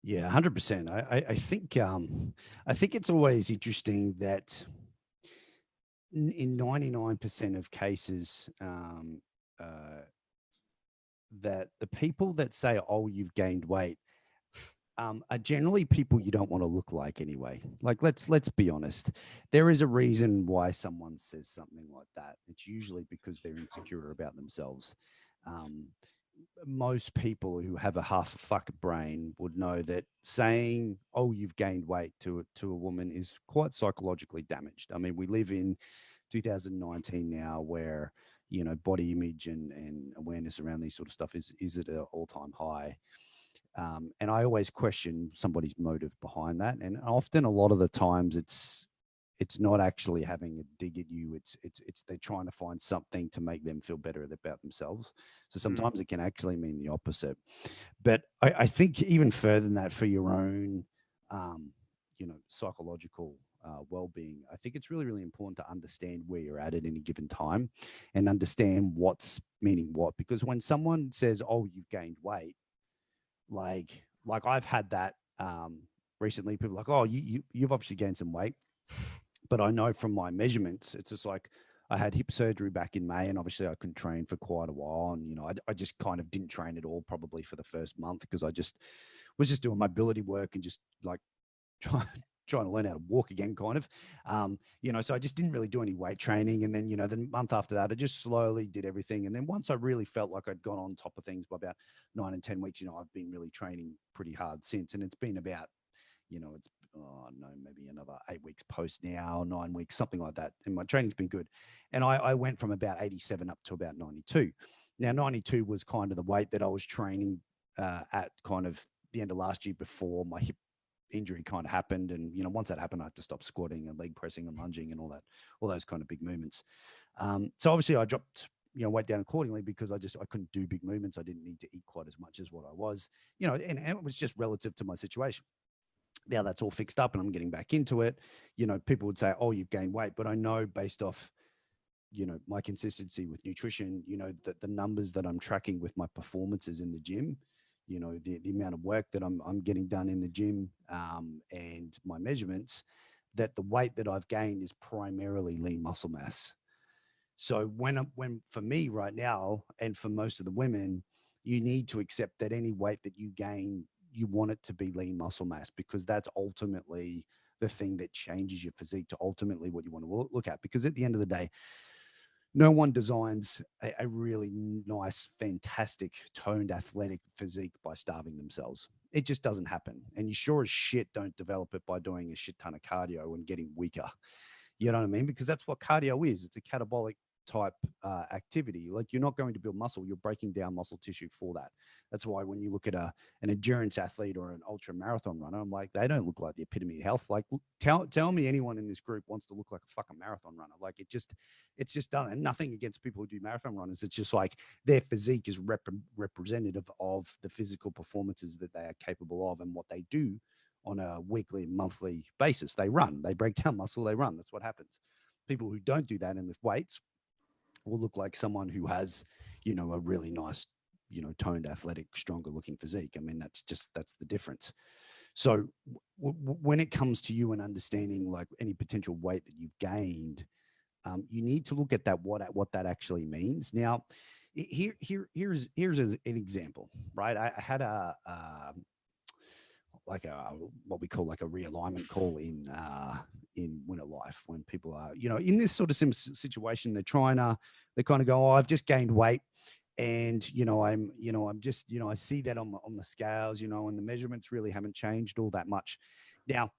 Yeah, 100%. I think it's always interesting that in 99% of cases, uh, that the people that say, "Oh, you've gained weight," are generally people you don't want to look like anyway. Like, let's be honest. There is a reason why someone says something like that. It's usually because they're insecure about themselves. Um, Most people who have a half a fuck brain would know that saying, "Oh, you've gained weight" to a woman is quite psychologically damaged. I mean, we live in 2019 now, where body image and awareness around these sort of stuff is at an all-time high. And I always question somebody's motive behind that. And often, a lot of the times, it's not actually having a dig at you. It's they're trying to find something to make them feel better about themselves. So Mm, sometimes it can actually mean the opposite. But I think even further than that, for your own, um, psychological well-being, I think it's really, really important to understand where you're at any given time, and understand what's meaning what. Because when someone says, "Oh, you've gained weight," like I've had that recently. People are like, "Oh, you've obviously gained some weight," but I know from my measurements, it's just like I had hip surgery back in May, and obviously I couldn't train for quite a while, and I just kind of didn't train at all probably for the first month, because I just was just doing mobility work and just like trying trying to learn how to walk again, kind of. So I just didn't really do any weight training, and then the month after that, I just slowly did everything, and then once I really felt like I'd gone on top of things by about 9 and 10 weeks, I've been really training pretty hard since, and it's been about it's no, maybe another 8 weeks post now, 9 weeks, something like that. And my training's been good. And I went from about 87 up to about 92. Now, 92 was kind of the weight that I was training at kind of the end of last year, before my hip injury kind of happened. And, once that happened, I had to stop squatting and leg pressing and lunging and all those kind of big movements. So obviously I dropped, weight down accordingly, because I couldn't do big movements. I didn't need to eat quite as much as what I was, and it was just relative to my situation. Now that's all fixed up and I'm getting back into it. People would say, "Oh, you've gained weight," but I know, based off, my consistency with nutrition, that the numbers that I'm tracking with my performances in the gym, the amount of work that I'm getting done in the gym, and my measurements, that the weight that I've gained is primarily lean muscle mass. So when for me right now, and for most of the women, you need to accept that any weight that you gain, you want it to be lean muscle mass, because that's ultimately the thing that changes your physique to ultimately what you want to look at. Because at the end of the day, no one designs a really nice, fantastic, toned, athletic physique by starving themselves. It just doesn't happen. And you sure as shit don't develop it by doing a shit ton of cardio and getting weaker. You know what I mean? Because that's what cardio is. It's a catabolic type activity. Like, you're not going to build muscle, you're breaking down muscle tissue for that. That's why when you look at an endurance athlete or an ultra marathon runner, I'm like, they don't look like the epitome of health. Like, tell me anyone in this group wants to look like a fucking marathon runner. Like, it's just done. And nothing against people who do marathon runners. It's just like their physique is representative of the physical performances that they are capable of and what they do on a weekly and monthly basis. They run, they break down muscle, they run. That's what happens. People who don't do that and lift weights will look like someone who has, a really nice, toned, athletic, stronger looking physique. I mean, that's the difference. So when it comes to you and understanding like any potential weight that you've gained, you need to look at that, what that actually means. Now, here's an example, right? I had like a what we call like a realignment call in Winter Life, when people are in this sort of situation. They kind of go, "Oh, I've just gained weight, and I'm just I see that on the scales, and the measurements really haven't changed all that much." Now,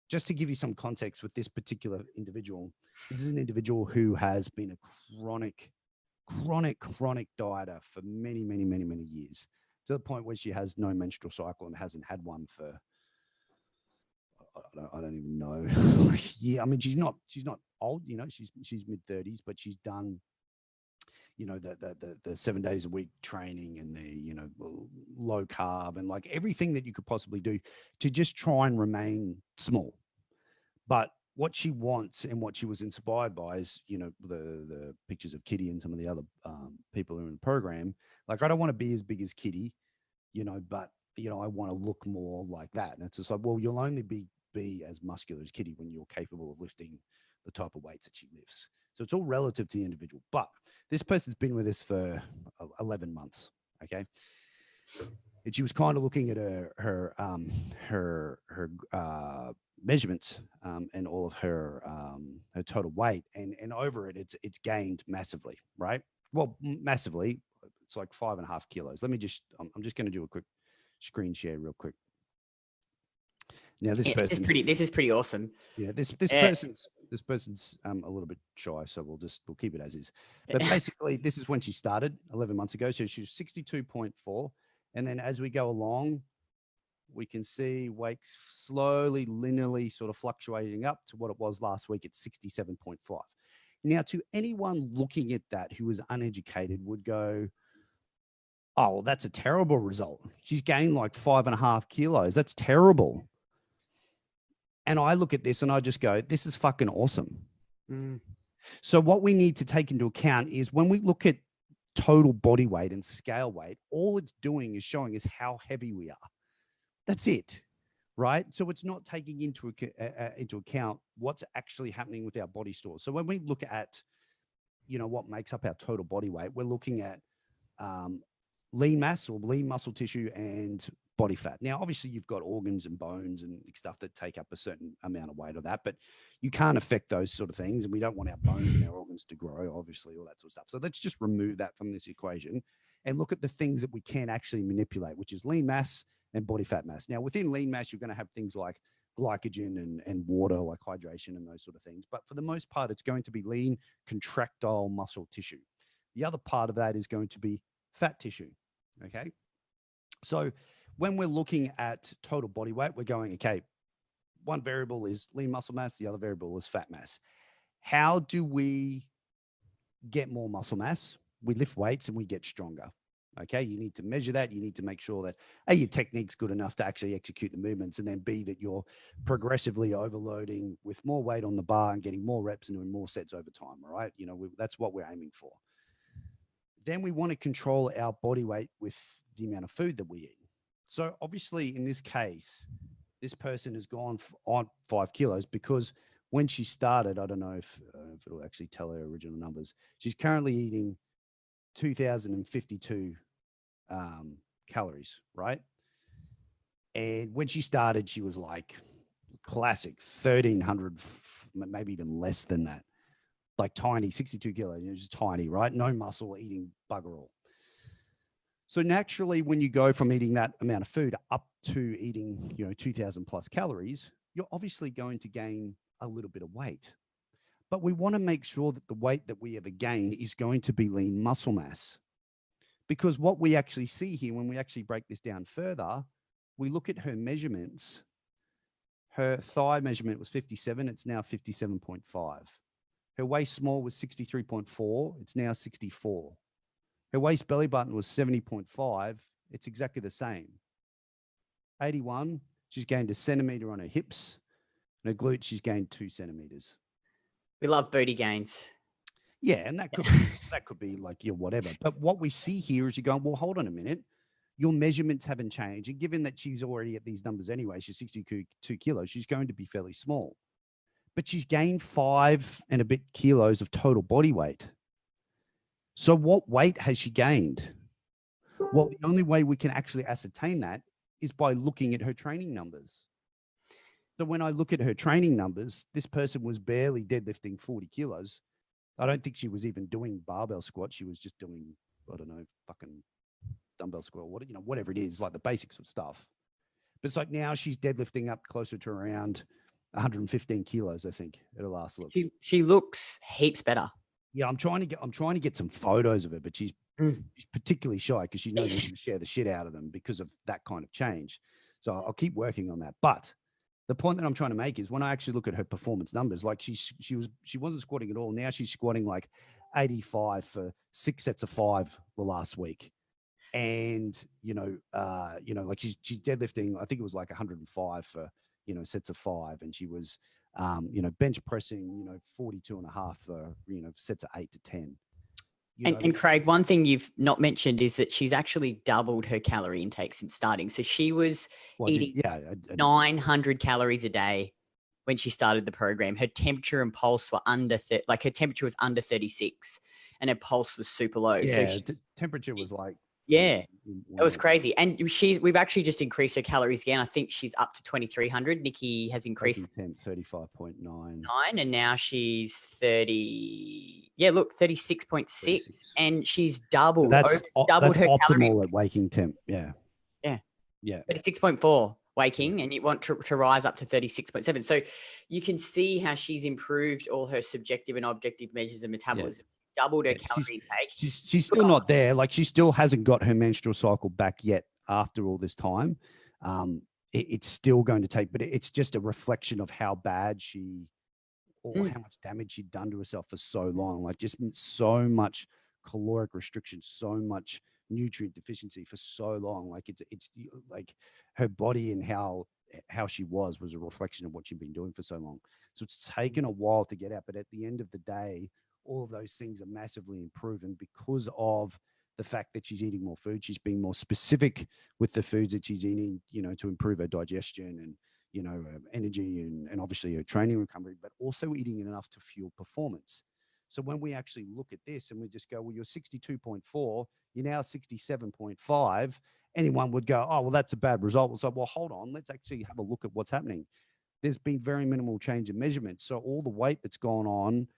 just to give you some context with this particular individual, this is an individual who has been a chronic dieter for many, many, many, many years, to the point where she has no menstrual cycle and hasn't had one for, I don't even know. Yeah, I mean, she's not old, she's mid 30s, but she's done, the 7 days a week training, and the, low carb, and like everything that you could possibly do to just try and remain small. But what she wants and what she was inspired by is, the pictures of Kitty and some of the other people who are in the program. Like, I don't want to be as big as Kitty, but I want to look more like that. And it's just like, well, you'll only be as muscular as Kitty when you're capable of lifting the type of weights that she lifts. So it's all relative to the individual. But this person's been with us for 11 months. Okay. And she was kind of looking at her measurements, and all of her total weight, and over it, it's gained massively, right? Well, massively, it's like 5.5 kilos. Let me just, I'm just going to do a quick screen share real quick. Now this Yeah, person, this is pretty awesome. yeah, this person's a little bit shy, so we'll keep it as is. But basically, this is when she started 11 months ago. So she was 62.4, and then as we go along, we can see weight slowly, linearly sort of fluctuating up to what it was last week at 67.5. Now, to anyone looking at that who is uneducated would go, oh, well, that's a terrible result. She's gained like 5.5 kilos. That's terrible. And I look at this and I just go, this is fucking awesome. Mm. So what we need to take into account is when we look at total body weight and scale weight, all it's doing is showing us how heavy we are. That's it, right? So it's not taking into account what's actually happening with our body stores. So when we look at, what makes up our total body weight, we're looking at lean mass or lean muscle tissue and body fat. Now, obviously, you've got organs and bones and stuff that take up a certain amount of weight of that, but you can't affect those sort of things. And we don't want our bones and our organs to grow, obviously, all that sort of stuff. So let's just remove that from this equation and look at the things that we can actually manipulate, which is lean mass and body fat mass. Now, within lean mass, you're going to have things like glycogen and water, like hydration and those sort of things. But for the most part, it's going to be lean contractile muscle tissue. The other part of that is going to be fat tissue. Okay. So when we're looking at total body weight, we're going, okay, one variable is lean muscle mass, the other variable is fat mass. How do we get more muscle mass? We lift weights and we get stronger. Okay, you need to measure that. You need to make sure that A, your technique's good enough to actually execute the movements, and then B, that you're progressively overloading with more weight on the bar and getting more reps and doing more sets over time. All right, that's what we're aiming for. Then we want to control our body weight with the amount of food that we eat. So obviously, in this case, this person has gone on 5 kilos because when she started, I don't know if it'll actually tell her original numbers. She's currently eating 2,052 calories, right? And when she started, she was like classic 1,300, maybe even less than that. Like tiny, 62 kilos, just tiny, right? No muscle, eating bugger all. So naturally, when you go from eating that amount of food up to eating, 2,000 plus calories, you're obviously going to gain a little bit of weight. But we want to make sure that the weight that we ever gain is going to be lean muscle mass. Because what we actually see here, when we actually break this down further, we look at her measurements. Her thigh measurement was 57. It's now 57.5. Her waist small was 63.4. It's now 64. Her waist belly button was 70.5. It's exactly the same. 81. She's gained a centimeter on her hips. And her glutes, she's gained 2 centimeters. We love booty gains. Yeah, and that could be like your whatever. But what we see here is you're going, well, hold on a minute. Your measurements haven't changed. And given that she's already at these numbers anyway, she's 62 kilos, she's going to be fairly small. But she's gained 5 and a bit kilos of total body weight. So what weight has she gained? Well, the only way we can actually ascertain that is by looking at her training numbers. So when I look at her training numbers, this person was barely deadlifting 40 kilos. I don't think she was even doing barbell squats. She was just doing, I don't know, fucking dumbbell squat, whatever it is, like the basics of stuff. But it's like now she's deadlifting up closer to around 115 kilos, I think, at her last look. She looks heaps better. Yeah, I'm trying to get some photos of her, but she's particularly shy because she knows I'm going to share the shit out of them because of that kind of change. So I'll keep working on that. But the point that I'm trying to make is when I actually look at her performance numbers, like she wasn't squatting at all. Now she's squatting like 85 for 6 sets of 5 the last week. And, like she's deadlifting, I think it was like 105 for, sets of 5. And she was, bench pressing, 42 and a half for, sets of 8 to 10. you know, And Craig, one thing you've not mentioned is that she's actually doubled her calorie intake since starting. So she was well, eating yeah, 900 calories a day when she started the program. Her temperature and pulse were under, like her temperature was under 36 and her pulse was super low. So yeah, temperature was like, yeah, it was one crazy. And we've actually just increased her calories again. I think she's up to 2,300. Nikki has increased temp 35.9, 9 and now she's 30. Yeah, look, 36.6. 36. And she's But doubled, that's doubled her calorie. optimal at waking temp. Yeah, Yeah. yeah, 36.4 waking, and you want to rise up to 36.7. So you can see how she's improved all her subjective and objective measures of metabolism. Doubled her calorie intake. She's still not there. Like, she still hasn't got her menstrual cycle back yet after all this time. It's still going to take, but it's just a reflection of how bad or how much damage she'd done to herself for so long. Like, just so much caloric restriction, so much nutrient deficiency for so long. Like, it's like her body and how she was a reflection of what she'd been doing for so long. So it's taken a while to get out, but at the end of the day, all of those things are massively improving because of the fact that she's eating more food. She's being more specific with the foods that she's eating, you know, to improve her digestion and, you know, energy and obviously her training recovery, but also eating enough to fuel performance. So when we actually look at this and we just go, well, you're 62.4, you're now 67.5, anyone would go, oh, well, that's a bad result. It's like, well, hold on, let's actually have a look at what's happening. There's been very minimal change in measurement. So all the weight that's gone on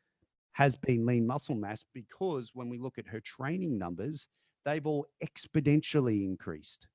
has been lean muscle mass, because when we look at her training numbers, they've all exponentially increased.